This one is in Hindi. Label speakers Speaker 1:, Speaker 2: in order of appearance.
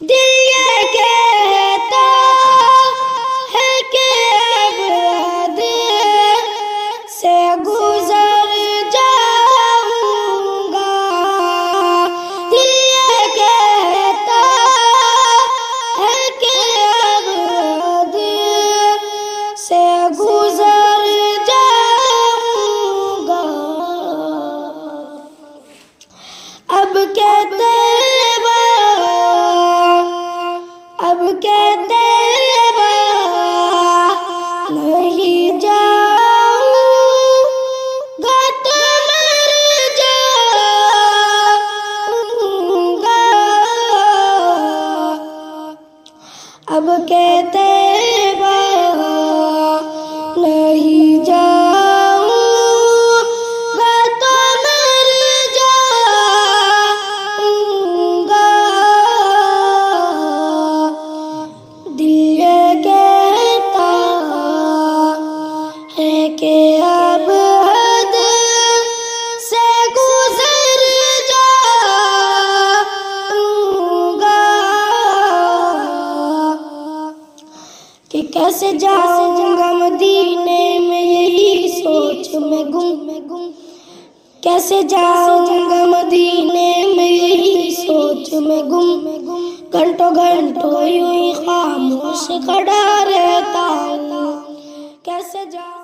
Speaker 1: दिल ये कहता है कि अब हद से गुजर जाऊंगा। दिल ये कहता है कि अब हद से गुजर जाऊंगा। अब कहते नहीं जाऊंगा तो मर जाऊंगा। अब कहते नहीं जाऊंगा तो मर जाऊंगा। दिल कहता है कि अब हद से गुजर जाऊंगा। कि कैसे जाऊंगा मदीने में यही सोच में गुम। कैसे जाऊंगा मदीने में यही सोच में गुम। घंटों घंटों यूं ही खामोश खड़ा रहता हूँ। कैसे जाऊं